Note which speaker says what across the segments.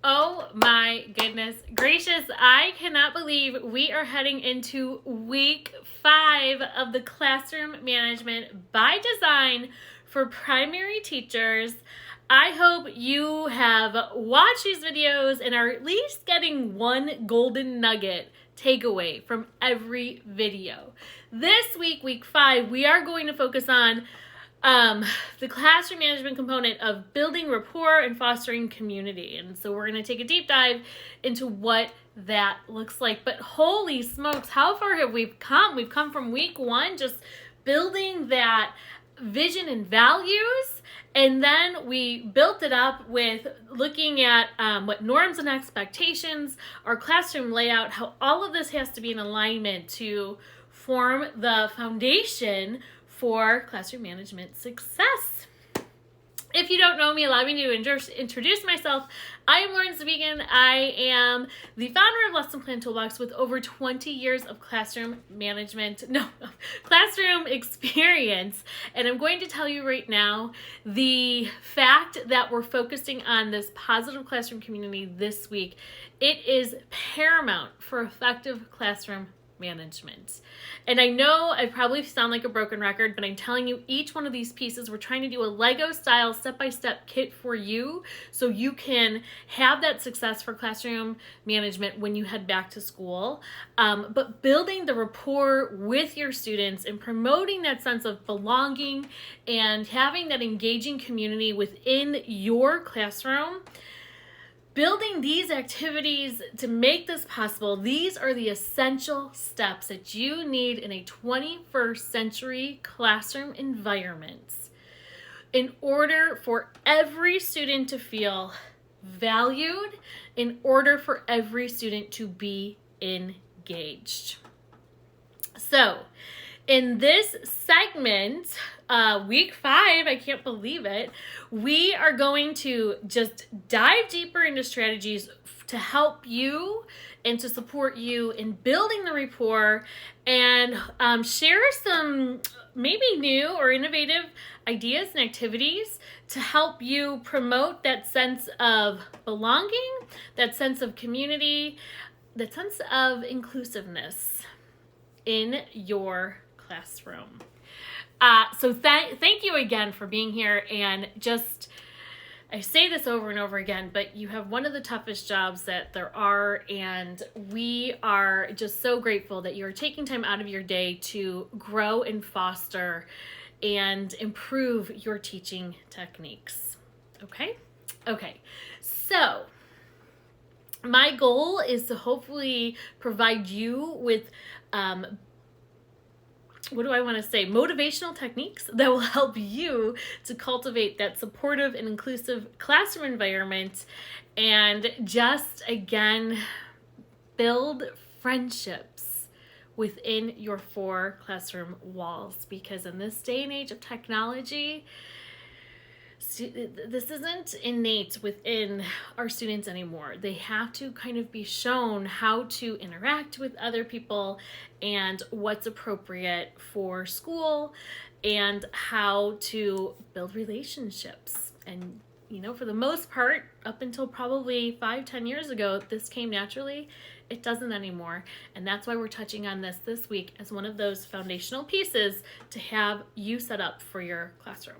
Speaker 1: Oh my goodness gracious, I cannot believe we are heading into week 5 of the Classroom Management by Design for primary teachers. I hope you have watched these videos and are at least getting one golden nugget takeaway from every video. This week, week 5, we are going to focus on the classroom management component of building rapport and fostering community. And so we're going to take a deep dive into what that looks like. But holy smokes, how far have we come? We've come from week 1, just building that vision and values. And then we built it up with looking at what norms and expectations, our classroom layout, how all of this has to be in alignment to form the foundation for classroom management success. If you don't know me, allow me to introduce myself. I am Lauren Zvigan. I am the founder of Lesson Plan Toolbox with over 20 years of classroom experience. And I'm going to tell you right now, the fact that we're focusing on this positive classroom community this week, it is paramount for effective classroom management. And I know I probably sound like a broken record, but I'm telling you, each one of these pieces, we're trying to do a Lego style step-by-step kit for you so you can have that success for classroom management when you head back to school. But building the rapport with your students and promoting that sense of belonging and having that engaging community within your classroom. Building these activities to make this possible, these are the essential steps that you need in a 21st century classroom environment in order for every student to feel valued, in order for every student to be engaged. So, in this segment, week 5, I can't believe it, we are going to just dive deeper into strategies to help you and to support you in building the rapport and share some maybe new or innovative ideas and activities to help you promote that sense of belonging, that sense of community, that sense of inclusiveness in your classroom. So thank you again for being here, and just, I say this over and over again, but you have one of the toughest jobs that there are, and we are just so grateful that you're taking time out of your day to grow and foster and improve your teaching techniques. Okay, so my goal is to hopefully provide you with motivational techniques that will help you to cultivate that supportive and inclusive classroom environment and just, again, build friendships within your 4 classroom walls. Because in this day and age of technology, this isn't innate within our students anymore. They have to kind of be shown how to interact with other people and what's appropriate for school and how to build relationships. And, you know, for the most part, up until probably 5-10 years ago, this came naturally. It doesn't anymore. And that's why we're touching on this week as one of those foundational pieces to have you set up for your classroom.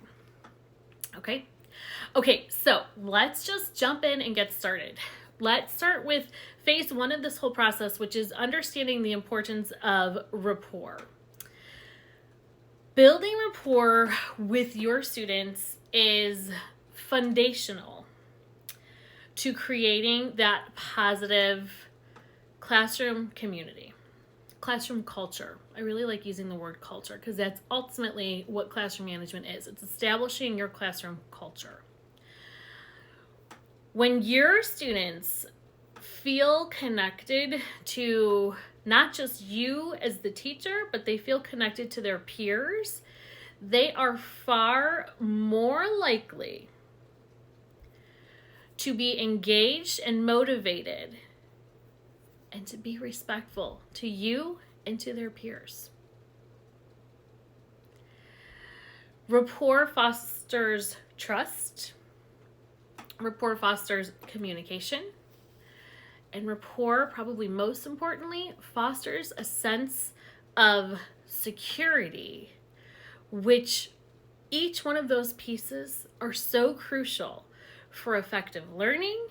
Speaker 1: Okay, so let's just jump in and get started. Let's start with phase 1 of this whole process, which is understanding the importance of rapport. Building rapport with your students is foundational to creating that positive classroom community. Classroom culture. I really like using the word culture because that's ultimately what classroom management is. It's establishing your classroom culture. When your students feel connected to not just you as the teacher, but they feel connected to their peers, they are far more likely to be engaged and motivated and to be respectful to you and to their peers. Rapport fosters trust. Rapport fosters communication. And rapport, probably most importantly, fosters a sense of security, which each one of those pieces are so crucial for effective learning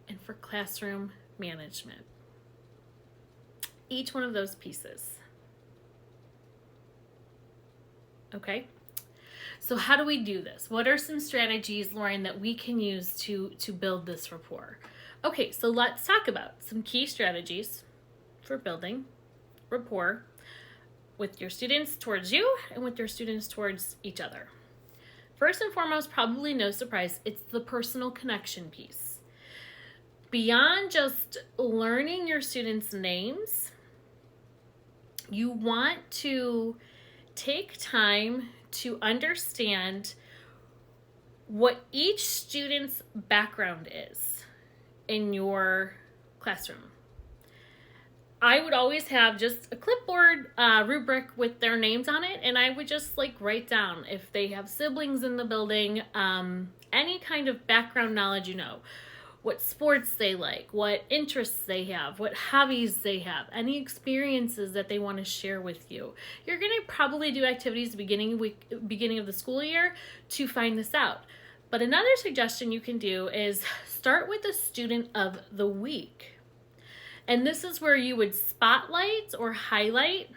Speaker 1: and for classroom management. Each one of those pieces. Okay? So how do we do this? What are some strategies, Lauren, that we can use to build this rapport? Okay, so let's talk about some key strategies for building rapport with your students towards you and with your students towards each other. First and foremost, probably no surprise, it's the personal connection piece. Beyond just learning your students' names, you want to take time to understand what each student's background is in your classroom. I would always have just a clipboard rubric with their names on it, and I would just like write down if they have siblings in the building, any kind of background knowledge, what sports they like, what interests they have, what hobbies they have, any experiences that they want to share with you. You're going to probably do activities at the beginning of the school year to find this out. But another suggestion you can do is start with a student of the week. And this is where you would spotlight or highlight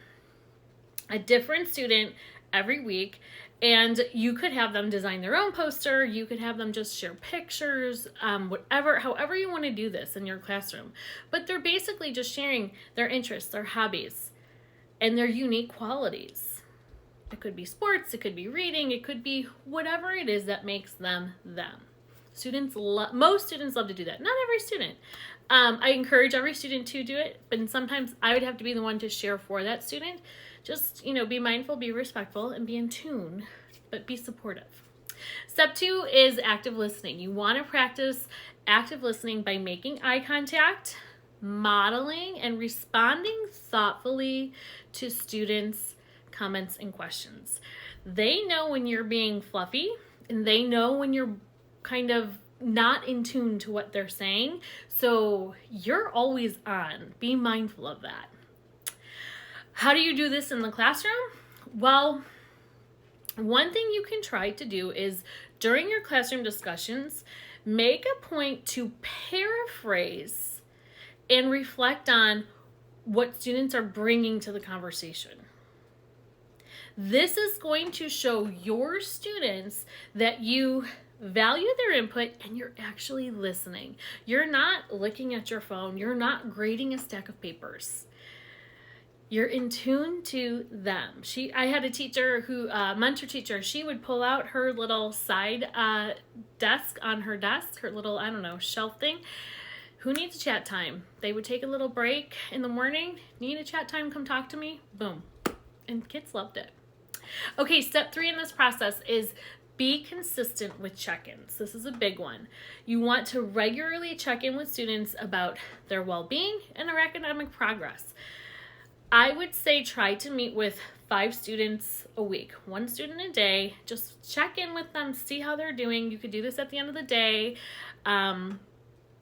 Speaker 1: a different student every week. And you could have them design their own poster. You could have them just share pictures, however you want to do this in your classroom. But they're basically just sharing their interests, their hobbies, and their unique qualities. It could be sports, it could be reading, it could be whatever it is that makes them them. Most students love to do that. Not every student. I encourage every student to do it, but sometimes I would have to be the one to share for that student. Just, be mindful, be respectful, and be in tune, but be supportive. Step 2 is active listening. You want to practice active listening by making eye contact, modeling, and responding thoughtfully to students' comments and questions. They know when you're being fluffy, and they know when you're kind of not in tune to what they're saying. So you're always on. Be mindful of that. How do you do this in the classroom? Well, one thing you can try to do is during your classroom discussions, make a point to paraphrase and reflect on what students are bringing to the conversation. This is going to show your students that you value their input and you're actually listening. You're not looking at your phone. You're not grading a stack of papers. You're in tune to them. I had a teacher mentor teacher, she would pull out her little side desk on her desk, her little, shelf thing. Who needs chat time? They would take a little break in the morning. Need a chat time? Come talk to me. Boom. And kids loved it. Okay, step 3 in this process is be consistent with check-ins. This is a big one. You want to regularly check in with students about their well-being and their academic progress. I would say try to meet with 5 students a week, 1 student a day. Just check in with them, see how they're doing. You could do this at the end of the day.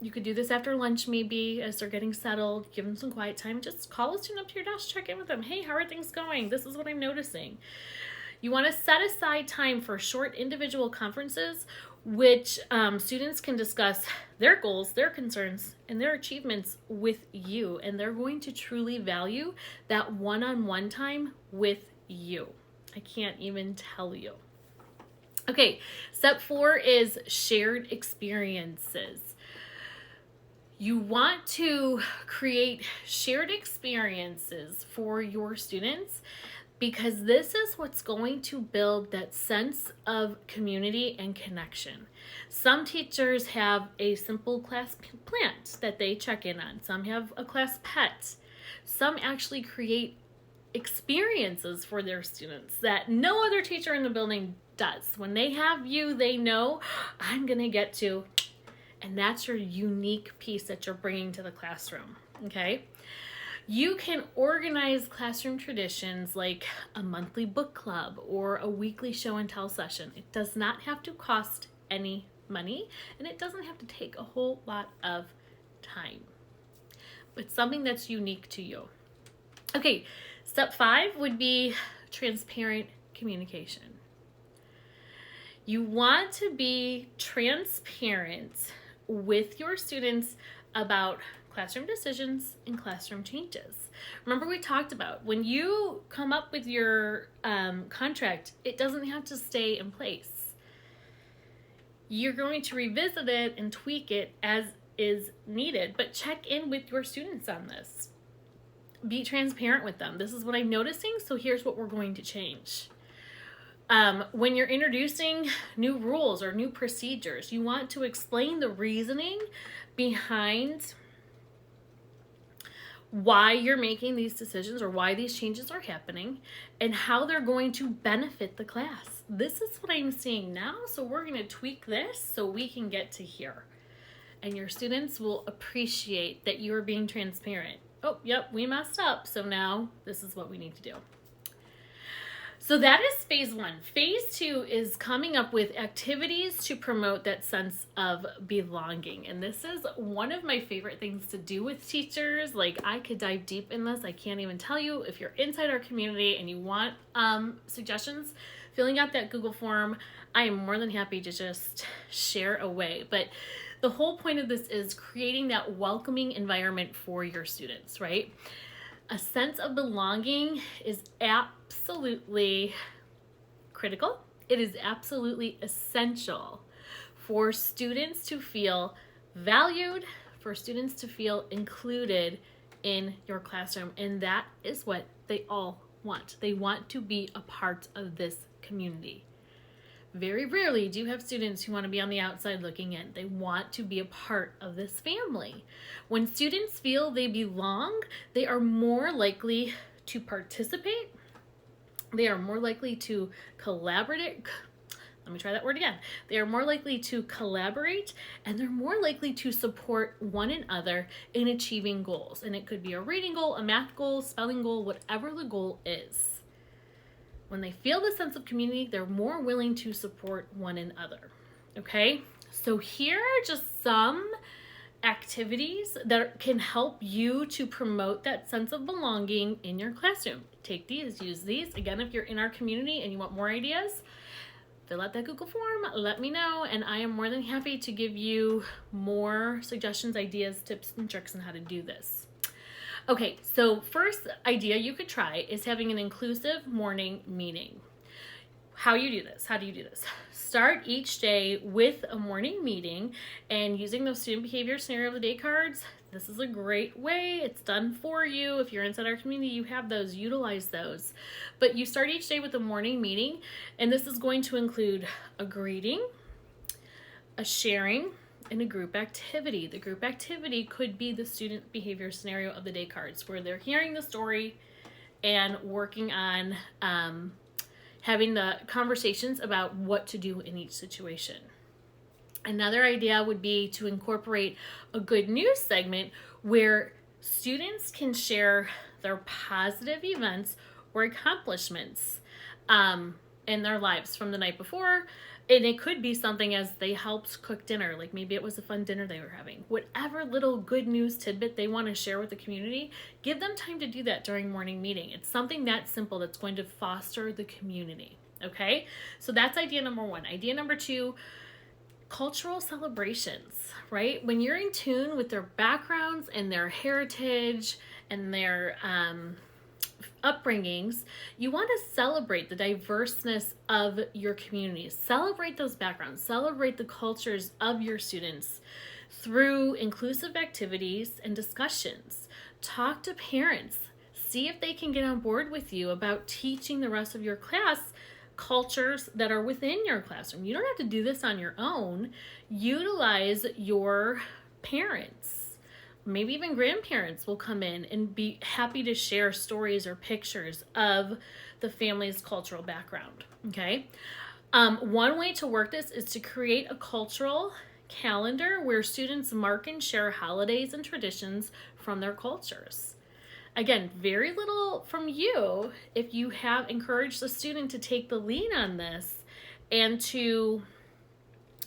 Speaker 1: You could do this after lunch maybe as they're getting settled. Give them some quiet time. Just call a student up to your desk, check in with them. Hey, how are things going? This is what I'm noticing. You want to set aside time for short individual conferences, which students can discuss their goals, their concerns, and their achievements with you. And they're going to truly value that one-on-one time with you. I can't even tell you. Okay, step 4 is shared experiences. You want to create shared experiences for your students because this is what's going to build that sense of community and connection. Some teachers have a simple class plant that they check in on. Some have a class pet. Some actually create experiences for their students that no other teacher in the building does. When they have you, they know I'm going to get to, and that's your unique piece that you're bringing to the classroom, okay? You can organize classroom traditions like a monthly book club or a weekly show and tell session. It does not have to cost any money, and it doesn't have to take a whole lot of time. It's something that's unique to you. Okay, step 5 would be transparent communication. You want to be transparent with your students about classroom decisions and classroom changes. Remember, we talked about when you come up with your contract, it doesn't have to stay in place. You're going to revisit it and tweak it as is needed, but check in with your students on this. Be transparent with them. This is what I'm noticing, so here's what we're going to change. When you're introducing new rules or new procedures, you want to explain the reasoning behind why you're making these decisions or why these changes are happening and how they're going to benefit the class. This is what I'm seeing now, so we're going to tweak this so we can get to here. And your students will appreciate that you are being transparent. Oh, yep, we messed up, so now this is what we need to do. So that is phase 1. Phase 2 is coming up with activities to promote that sense of belonging. And this is one of my favorite things to do with teachers. Like, I could dive deep in this. I can't even tell you. If you're inside our community and you want suggestions, filling out that Google form, I am more than happy to just share away. But the whole point of this is creating that welcoming environment for your students, right? A sense of belonging is absolutely critical. It is absolutely essential for students to feel valued, for students to feel included in your classroom. And that is what they all want. They want to be a part of this community. Very rarely do you have students who want to be on the outside looking in. They want to be a part of this family. When students feel they belong, they are more likely to participate. They are more likely to collaborate. Let me try that word again. They are more likely to collaborate, and they're more likely to support one another in achieving goals. And it could be a reading goal, a math goal, spelling goal, whatever the goal is. When they feel the sense of community, they're more willing to support one another, okay? So here are just some activities that can help you to promote that sense of belonging in your classroom. Take these, use these. Again, if you're in our community and you want more ideas, fill out that Google form, let me know, and I am more than happy to give you more suggestions, ideas, tips, and tricks on how to do this. Okay, so first idea you could try is having an inclusive morning meeting. How do you do this? Start each day with a morning meeting and using those student behavior scenario of the day cards. This is a great way. It's done for you. If you're inside our community, you have those, utilize those. But you start each day with a morning meeting, and this is going to include a greeting, a sharing, and a group activity. The group activity could be the student behavior scenario of the day cards, where they're hearing the story and working on having the conversations about what to do in each situation. Another idea would be to incorporate a good news segment where students can share their positive events or accomplishments in their lives from the night before. And it could be something as they helped cook dinner, like maybe it was a fun dinner they were having. Whatever little good news tidbit they want to share with the community, give them time to do that during morning meeting. It's something that simple that's going to foster the community, okay? So that's idea number 1. Idea number 2, cultural celebrations, right? When you're in tune with their backgrounds and their heritage and their upbringings, you want to celebrate the diverseness of your community. Celebrate those backgrounds. Celebrate the cultures of your students through inclusive activities and discussions. Talk to parents. See if they can get on board with you about teaching the rest of your class cultures that are within your classroom. You don't have to do this on your own. Utilize your parents. Maybe even grandparents will come in and be happy to share stories or pictures of the family's cultural background, okay? One way to work this is to create a cultural calendar where students mark and share holidays and traditions from their cultures. Again, very little from you if you have encouraged the student to take the lead on this and to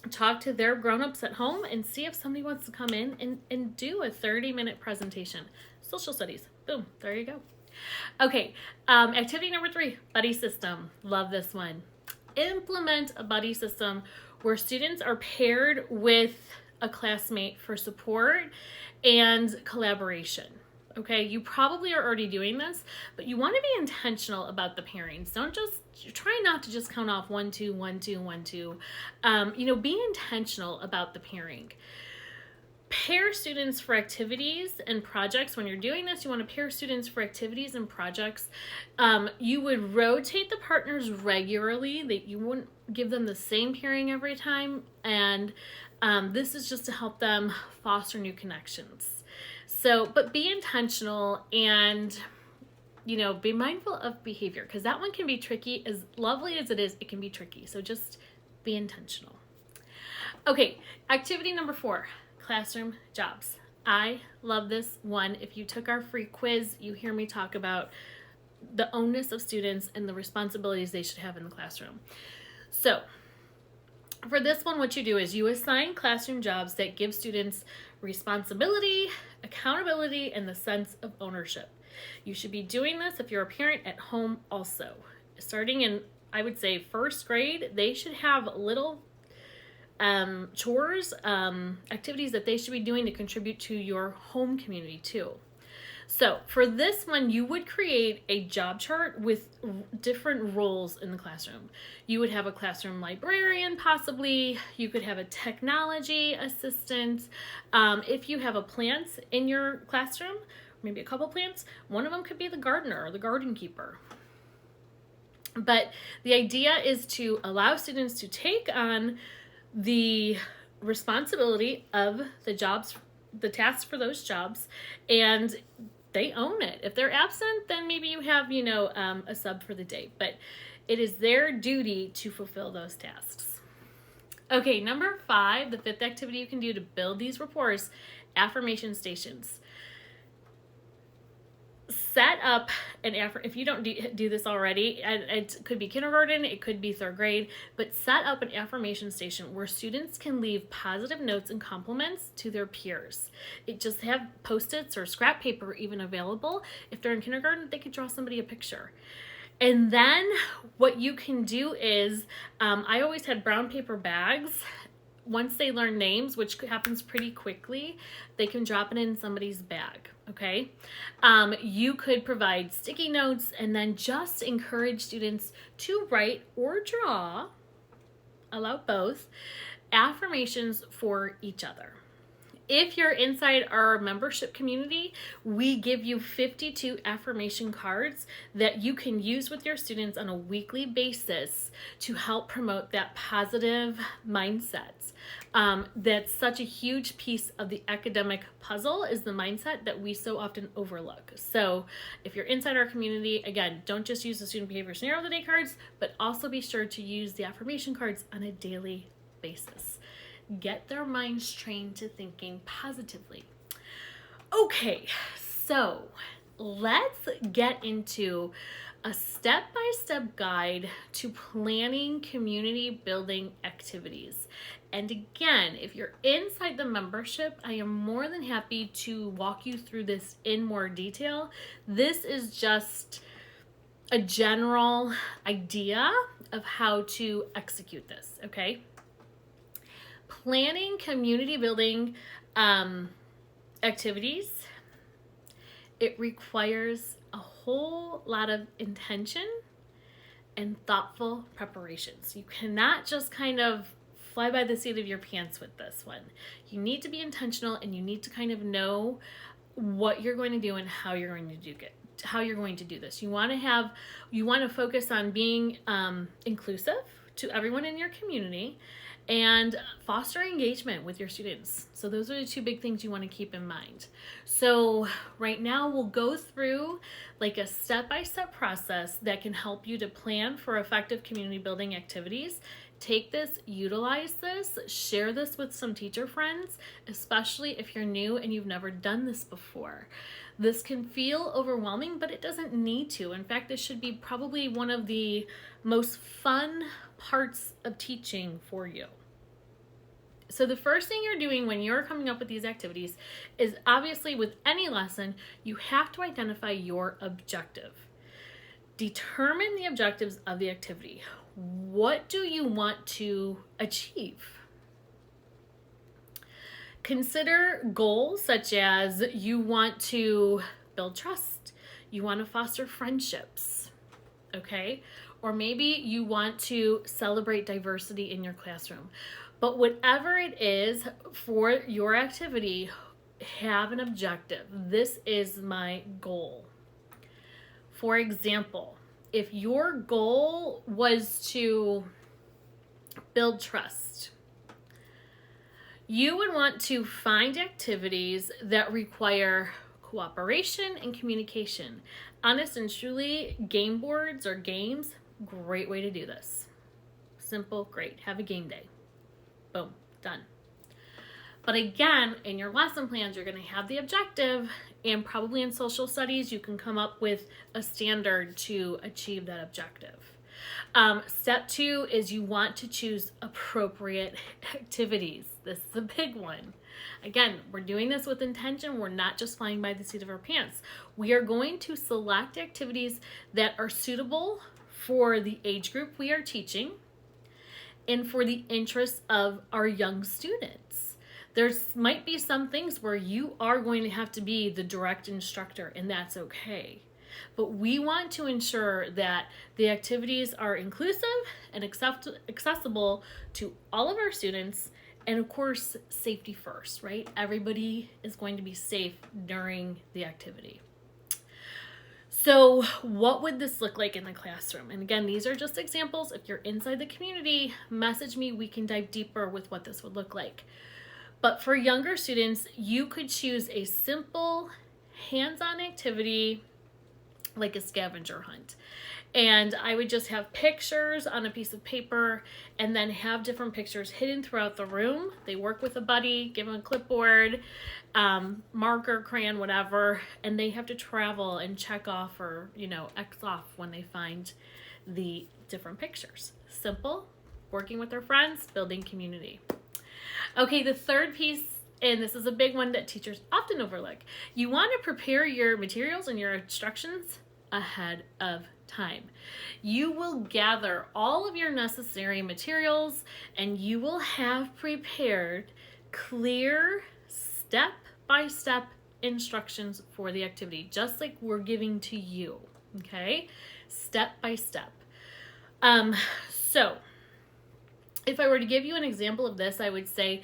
Speaker 1: talk to their grown-ups at home and see if somebody wants to come in and do a 30-minute presentation. Social studies. Boom. There you go. Okay. Activity number 3, buddy system. Love this one. Implement a buddy system where students are paired with a classmate for support and collaboration. Okay, you probably are already doing this, but you want to be intentional about the pairings. Don't just try not to just count off 1, 2, 1, 2, 1, 2. Be intentional about the pairing. Pair students for activities and projects. When you're doing this, you want to pair students for activities and projects. You would rotate the partners regularly. That you wouldn't give them the same pairing every time, and this is just to help them foster new connections. So, but be intentional and, be mindful of behavior, because that one can be tricky. As lovely as it is, it can be tricky. So just be intentional. Okay, activity number 4, classroom jobs. I love this one. If you took our free quiz, you hear me talk about the onus of students and the responsibilities they should have in the classroom. So for this one, what you do is you assign classroom jobs that give students responsibility, accountability, and the sense of ownership. You should be doing this if you're a parent at home also. Starting in, I would say, 1st grade, they should have little chores, activities that they should be doing to contribute to your home community too. So for this one, you would create a job chart with different roles in the classroom. You would have a classroom librarian, possibly. You could have a technology assistant. If you have a plant in your classroom, maybe a couple plants, one of them could be the gardener or the garden keeper. But the idea is to allow students to take on the responsibility of the jobs, the tasks for those jobs, and they own it. If they're absent, then maybe you have, a sub for the day, but it is their duty to fulfill those tasks. Okay, number 5, the 5th activity you can do to build these rapports, affirmation stations. Set up if you don't do this already, and it could be kindergarten, it could be 3rd grade, but set up an affirmation station where students can leave positive notes and compliments to their peers. Just have Post-its or scrap paper even available. If they're in kindergarten, they could draw somebody a picture. And then what you can do is, I always had brown paper bags. Once they learn names, which happens pretty quickly, they can drop it in somebody's bag, okay? You could provide sticky notes and then just encourage students to write or draw, allow both, affirmations for each other. If you're inside our membership community, we give you 52 affirmation cards that you can use with your students on a weekly basis to help promote that positive mindset. That's such a huge piece of the academic puzzle, is the mindset that we so often overlook. So if you're inside our community, again, don't just use the student behavior scenario of the day cards, but also be sure to use the affirmation cards on a daily basis. Get their minds trained to thinking positively. Okay, so let's get into a step-by-step guide to planning community building activities. And again, if you're inside the membership, I am more than happy to walk you through this in more detail. This is just a general idea of how to execute this, okay? Planning community building activities, it requires a whole lot of intention and thoughtful preparations. You cannot just kind of fly by the seat of your pants with this one. You need to be intentional, and you need to kind of know what you're going to do and how you're going to do it. How you're going to do this. You want to focus on being inclusive to everyone in your community and foster engagement with your students. So those are the 2 big things you want to keep in mind. So right now we'll go through like a step-by-step process that can help you to plan for effective community building activities. Take this, utilize this, share this with some teacher friends, especially if you're new and you've never done this before. This can feel overwhelming, but it doesn't need to. In fact, this should be probably one of the most fun parts of teaching for you. So the first thing you're doing when you're coming up with these activities is, obviously with any lesson, you have to identify your objective. Determine the objectives of the activity. What do you want to achieve? Consider goals such as you want to build trust, you want to foster friendships, okay? Or maybe you want to celebrate diversity in your classroom. But whatever it is for your activity, have an objective. This is my goal. For example, if your goal was to build trust, you would want to find activities that require cooperation and communication. Honest and truly, game boards or games, great way to do this. Simple, great. Have a game day. Boom, done. But again, in your lesson plans, you're going to have the objective, and probably in social studies, you can come up with a standard to achieve that objective. Step 2 is you want to choose appropriate activities. This is a big one. Again, we're doing this with intention. We're not just flying by the seat of our pants. We are going to select activities that are suitable for the age group we are teaching and for the interests of our young students. There might be some things where you are going to have to be the direct instructor, and that's okay. But we want to ensure that the activities are inclusive and accessible to all of our students, and of course, safety first, right? Everybody is going to be safe during the activity. So what would this look like in the classroom? And again, these are just examples. If you're inside the community, message me. We can dive deeper with what this would look like. But for younger students, you could choose a simple hands-on activity like a scavenger hunt. And I would just have pictures on a piece of paper and then have different pictures hidden throughout the room. They work with a buddy, give them a clipboard, marker, crayon, whatever, and they have to travel and check off or, X off when they find the different pictures. Simple, working with their friends, building community. Okay, the third piece, and this is a big one that teachers often overlook. You want to prepare your materials and your instructions ahead of time. You will gather all of your necessary materials and you will have prepared clear step-by-step instructions for the activity, just like we're giving to you, okay? Step by step. So if I were to give you an example of this, I would say,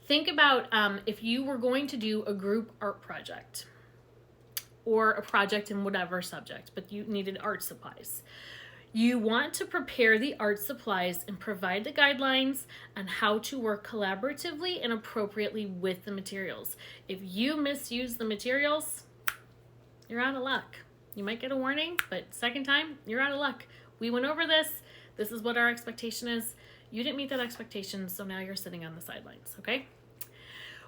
Speaker 1: think about if you were going to do a group art project or a project in whatever subject, but you needed art supplies. You want to prepare the art supplies and provide the guidelines on how to work collaboratively and appropriately with the materials. If you misuse the materials, you're out of luck. You might get a warning, but second time, you're out of luck. We went over this. This is what our expectation is. You didn't meet that expectation, so now you're sitting on the sidelines, okay?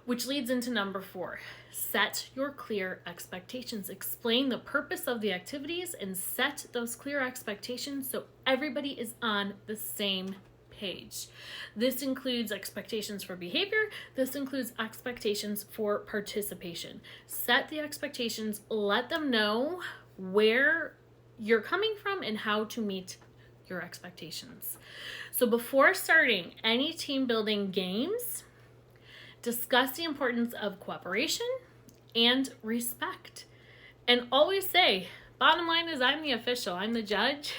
Speaker 1: Which leads into number 4. Set your clear expectations. Explain the purpose of the activities and set those clear expectations so everybody is on the same page. This includes expectations for behavior. This includes expectations for participation. Set the expectations. Let them know where you're coming from and how to meet your expectations. So before starting any team building games, discuss the importance of cooperation and respect. And always say, bottom line is I'm the official, I'm the judge.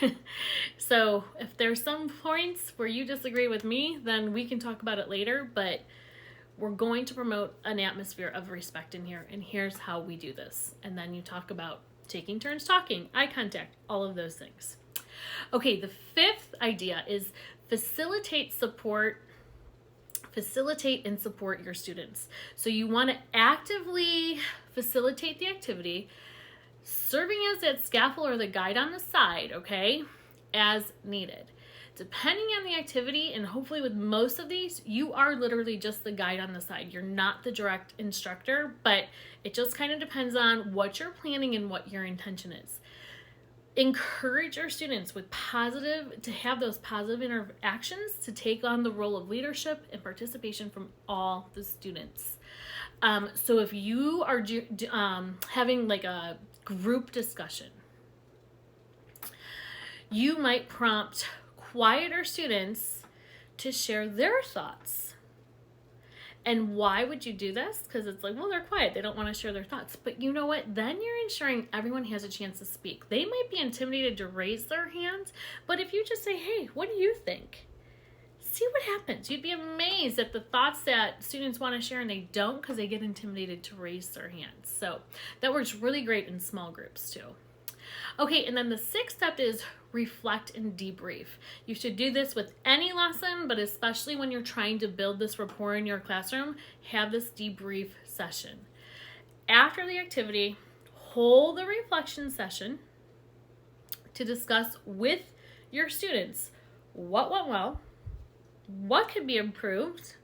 Speaker 1: So if there's some points where you disagree with me, then we can talk about it later, but we're going to promote an atmosphere of respect in here, and here's how we do this. And then you talk about taking turns talking, eye contact, all of those things. Okay, the 5th idea is facilitate and support your students. So you want to actively facilitate the activity, serving as that scaffold or the guide on the side, okay, as needed. Depending on the activity, and hopefully with most of these, you are literally just the guide on the side. You're not the direct instructor, but it just kind of depends on what you're planning and what your intention is. encourage your students to have those positive interactions, to take on the role of leadership and participation from all the students. So if you are having like a group discussion, you might prompt quieter students to share their thoughts. And why would you do this? Because it's like, well, they're quiet. They don't want to share their thoughts. But you know what? Then you're ensuring everyone has a chance to speak. They might be intimidated to raise their hands, but if you just say, hey, what do you think? See what happens. You'd be amazed at the thoughts that students want to share and they don't because they get intimidated to raise their hands. So that works really great in small groups too. Okay, and then the sixth step is reflect and debrief. You should do this with any lesson, but especially when you're trying to build this rapport in your classroom, have this debrief session. After the activity, hold a reflection session to discuss with your students what went well, what could be improved,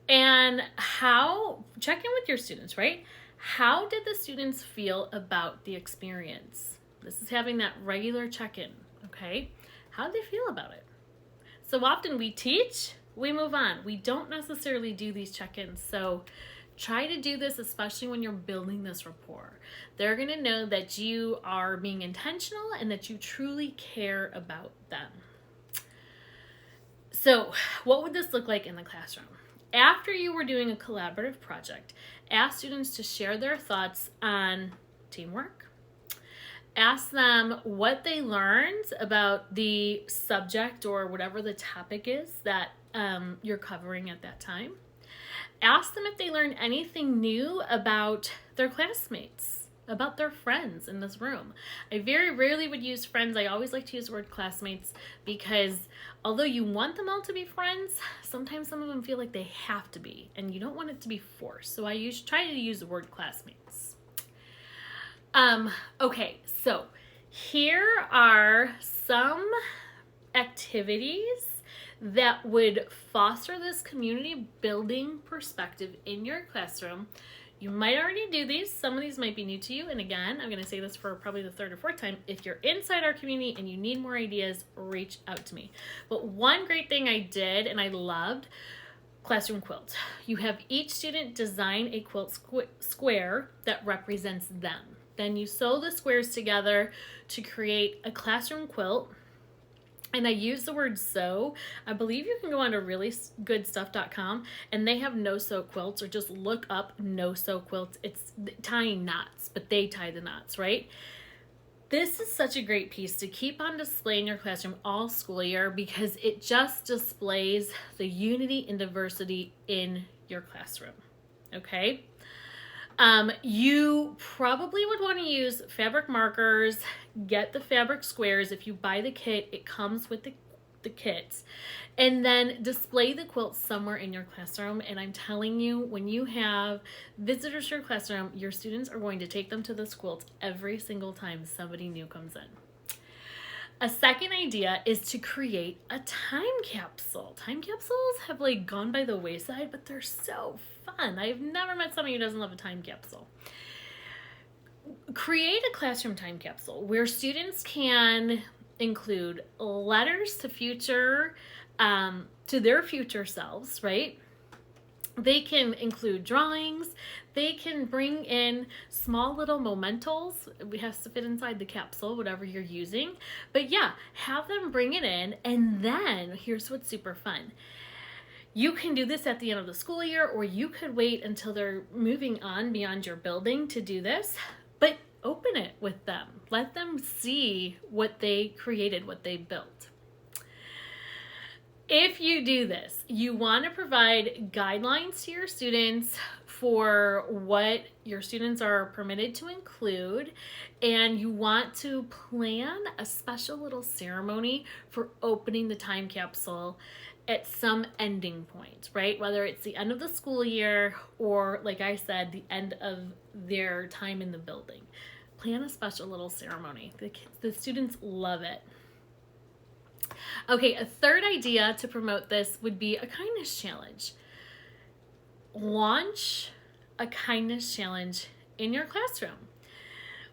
Speaker 1: and check in with your students, right? How did the students feel about the experience? This is having that regular check-in, okay? How did they feel about it? So often we teach, we move on. We don't necessarily do these check-ins. So try to do this, especially when you're building this rapport. They're going to know that you are being intentional and that you truly care about them. So what would this look like in the classroom? After you were doing a collaborative project, ask students to share their thoughts on teamwork. Ask them what they learned about the subject or whatever the topic is that you're covering at that time. Ask them if they learned anything new about their classmates, about their friends in this room. I very rarely would use friends. I always like to use the word classmates because although you want them all to be friends, sometimes some of them feel like they have to be, and you don't want it to be forced. So I try to use the word classmates. Okay, so here are some activities that would foster this community building perspective in your classroom. You might already do these. Some of these might be new to you. And again, I'm going to say this for probably the third or fourth time. If you're inside our community and you need more ideas, reach out to me. But one great thing I did and I loved, classroom quilt. You have each student design a quilt square that represents them. Then you sew the squares together to create a classroom quilt. And I use the word sew. I believe you can go on to reallygoodstuff.com and they have no-sew quilts, or just look up no-sew quilts. It's tying knots, but they tie the knots, right? This is such a great piece to keep on display in your classroom all school year because it just displays the unity and diversity in your classroom, okay? You probably would want to use fabric markers, get the fabric squares. If you buy the kit, it comes with the kits, and then display the quilt somewhere in your classroom. And I'm telling you, when you have visitors to your classroom, your students are going to take them to this quilt every single time somebody new comes in. A second idea is to create a time capsule. Time capsules have like gone by the wayside, but they're so fun. I've never met somebody who doesn't love a time capsule. Create a classroom time capsule where students can include letters to their future selves, right? They can include drawings. They can bring in small little mementos. It has to fit inside the capsule, whatever you're using. But yeah, have them bring it in. And then here's what's super fun. You can do this at the end of the school year, or you could wait until they're moving on beyond your building to do this. But open it with them. Let them see what they created, what they built. If you do this, you want to provide guidelines to your students for what your students are permitted to include, and you want to plan a special little ceremony for opening the time capsule at some ending point, right? Whether it's the end of the school year or, like I said, the end of their time in the building. Plan a special little ceremony. The students love it. Okay, a third idea to promote this would be a kindness challenge. Launch a kindness challenge in your classroom.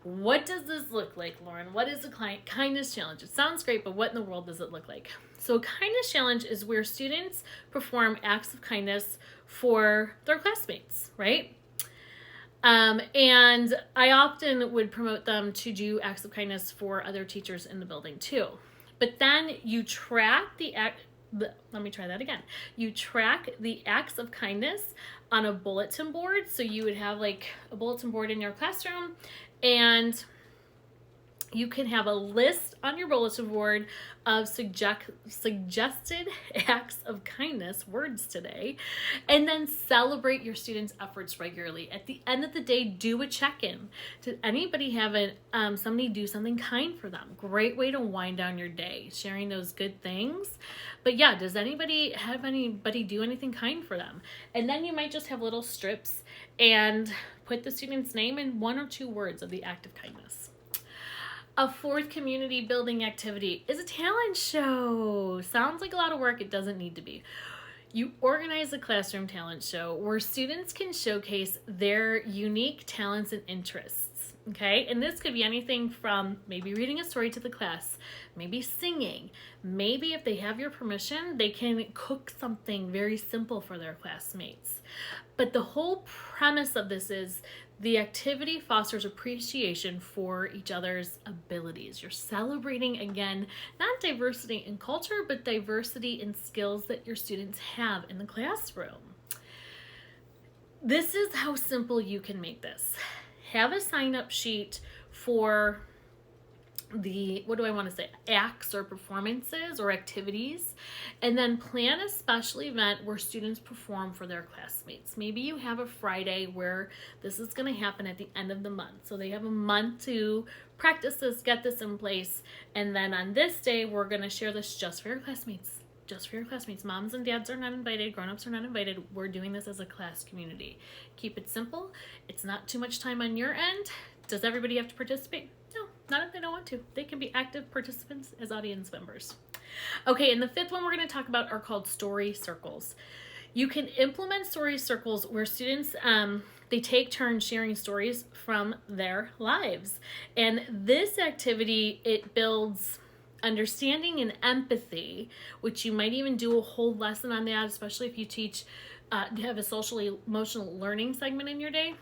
Speaker 1: What does this look like, Lauren? What is a kindness challenge? It sounds great, but what in the world does it look like? So a kindness challenge is where students perform acts of kindness for their classmates, right? And I often would promote them to do acts of kindness for other teachers in the building too. But then you track let me try that again. You track the acts of kindness on a bulletin board. So you would have like a bulletin board in your classroom, and you can have a list on your bulletin board of suggested acts of kindness, words today, and then celebrate your students' efforts regularly. At the end of the day, do a check-in. Did anybody have somebody do something kind for them? Great way to wind down your day, sharing those good things. But yeah, does anybody do anything kind for them? And then you might just have little strips and put the student's name in 1 or 2 words of the act of kindness. A fourth community building activity is a talent show. Sounds like a lot of work. It doesn't need to be. You organize a classroom talent show where students can showcase their unique talents and interests. Okay, and this could be anything from maybe reading a story to the class, maybe singing, maybe if they have your permission, they can cook something very simple for their classmates. But the whole premise of this is the activity fosters appreciation for each other's abilities. You're celebrating, again, not diversity in culture, but diversity in skills that your students have in the classroom. This is how simple you can make this. Have a sign-up sheet for acts or performances or activities, and then plan a special event where students perform for their classmates. Maybe you have a Friday where this is going to happen at the end of the month. So they have a month to practice this, get this in place, and then on this day, we're going to share this just for your classmates. Just for your classmates. Moms and dads are not invited. Grown-ups are not invited. We're doing this as a class community. Keep it simple. It's not too much time on your end. Does everybody have to participate? No, not if they don't want to. They can be active participants as audience members. Okay, and the fifth one we're going to talk about are called story circles. You can implement story circles where students, they take turns sharing stories from their lives. And this activity, it builds understanding and empathy, which you might even do a whole lesson on that, especially if you teach, have a socially emotional learning segment in your day.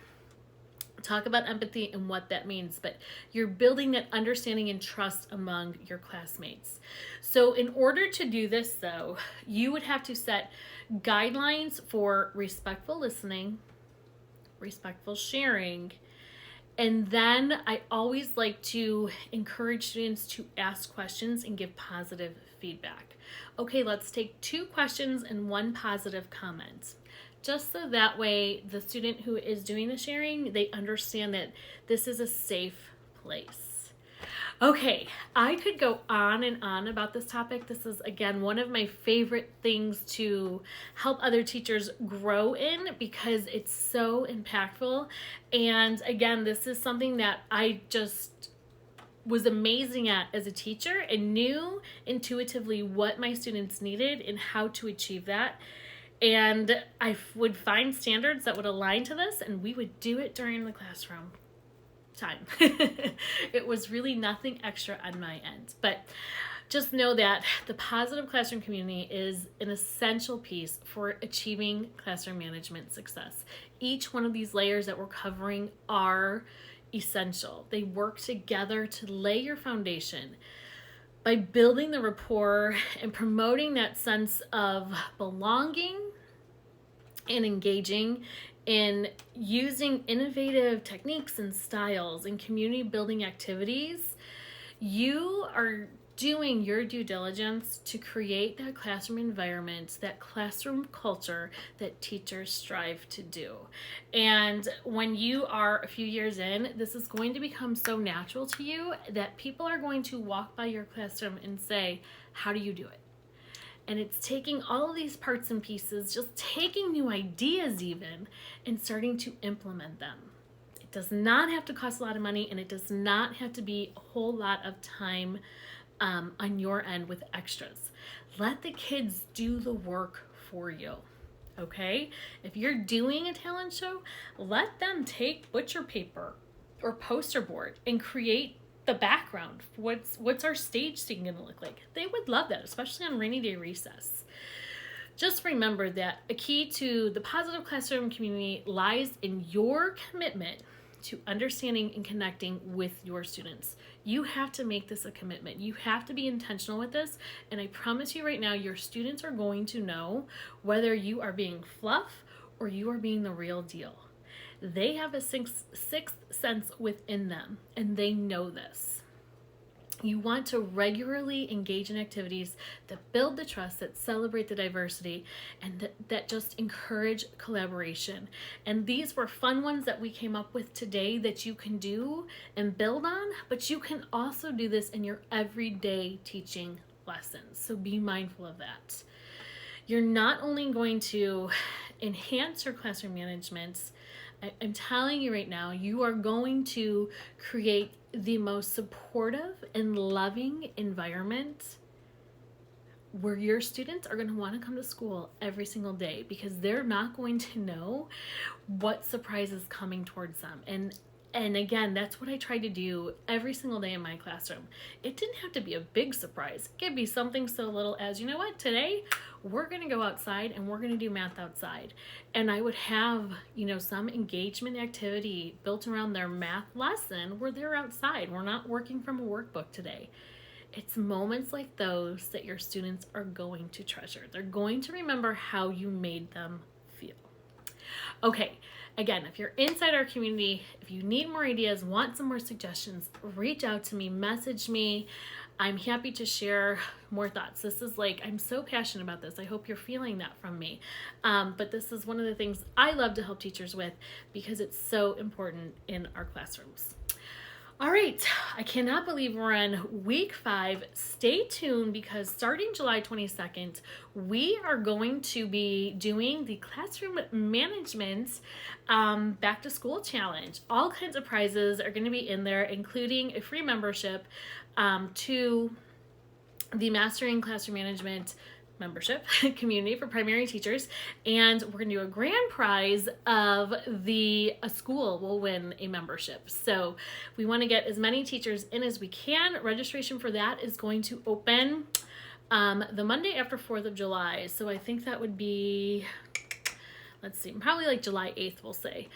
Speaker 1: Talk about empathy and what that means, but you're building that understanding and trust among your classmates. So in order to do this though, you would have to set guidelines for respectful listening, respectful sharing, and then I always like to encourage students to ask questions and give positive feedback. Okay, let's take 2 questions and 1 positive comment. Just so that way the student who is doing the sharing, they understand that this is a safe place. Okay, I could go on and on about this topic. This is, again, one of my favorite things to help other teachers grow in because it's so impactful. And again, this is something that I just was amazing at as a teacher and knew intuitively what my students needed and how to achieve that. And I would find standards that would align to this, and we would do it during the classroom time. It was really nothing extra on my end. But just know that the positive classroom community is an essential piece for achieving classroom management success. Each one of these layers that we're covering are essential. They work together to lay your foundation. By building the rapport and promoting that sense of belonging and engaging in using innovative techniques and styles and community building activities, you are doing your due diligence to create that classroom environment, that classroom culture that teachers strive to do. And when you are a few years in, this is going to become so natural to you that people are going to walk by your classroom and say, how do you do it? And it's taking all of these parts and pieces, just taking new ideas even, and starting to implement them. It does not have to cost a lot of money, and it does not have to be a whole lot of time on your end with extras. Let the kids do the work for you, okay? If you're doing a talent show, let them take butcher paper, or poster board and create the background. What's our stage scene going to look like? They would love that, especially on rainy day recess. Just remember that a key to the positive classroom community lies in your commitment to understanding and connecting with your students. You have to make this a commitment. You have to be intentional with this. And I promise you right now, your students are going to know whether you are being fluff or you are being the real deal. They have a sixth sense within them, and they know this. You want to regularly engage in activities that build the trust, that celebrate the diversity, and that just encourage collaboration. And these were fun ones that we came up with today that you can do and build on, but you can also do this in your everyday teaching lessons. So be mindful of that. You're not only going to enhance your classroom management, I'm telling you right now, you are going to create the most supportive and loving environment where your students are going to want to come to school every single day, because they're not going to know what surprise is coming towards them. And again, that's what I try to do every single day in my classroom. It didn't have to be a big surprise. It could be something so little as, you know what, today we're going to go outside and we're going to do math outside. And I would have, some engagement activity built around their math lesson where they're outside. We're not working from a workbook today. It's moments like those that your students are going to treasure. They're going to remember how you made them feel. Okay, again, if you're inside our community, if you need more ideas, want some more suggestions, reach out to me, message me. I'm happy to share more thoughts. This is I'm so passionate about this. I hope you're feeling that from me. But this is one of the things I love to help teachers with because it's so important in our classrooms. All right, I cannot believe we're on week 5. Stay tuned because starting July 22nd, we are going to be doing the classroom management back to school challenge. All kinds of prizes are going to be in there, including a free membership to the Mastering Classroom Management membership community for primary teachers, and we're going to do a grand prize of a school will win a membership. So we want to get as many teachers in as we can. Registration for that is going to open the Monday after 4th of July. So I think that would be, let's see, probably July 8th, we'll say.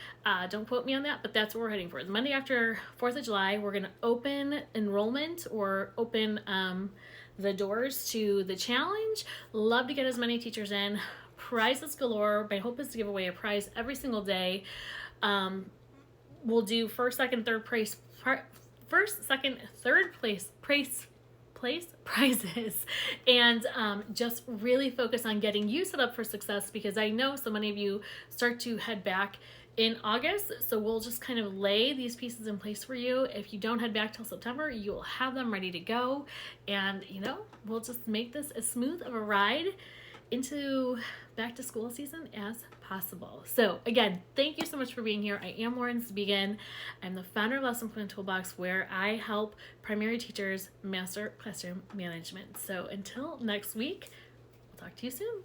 Speaker 1: Don't quote me on that, but that's what we're heading for. The Monday after 4th of July, we're going to open enrollment or open the doors to the challenge. Love to get as many teachers in. Prizes galore. My hope is to give away a prize every single day. We'll do first, second, third place prizes, and just really focus on getting you set up for success, because I know so many of you start to head back in August, so we'll just kind of lay these pieces in place for you. If you don't head back till September, you will have them ready to go, and we'll just make this as smooth of a ride into back to school season as possible. So again, thank you so much for being here. I am Lauren Spigen. I'm the founder of Lesson Plan Toolbox, where I help primary teachers master classroom management. So until next week, we'll talk to you soon.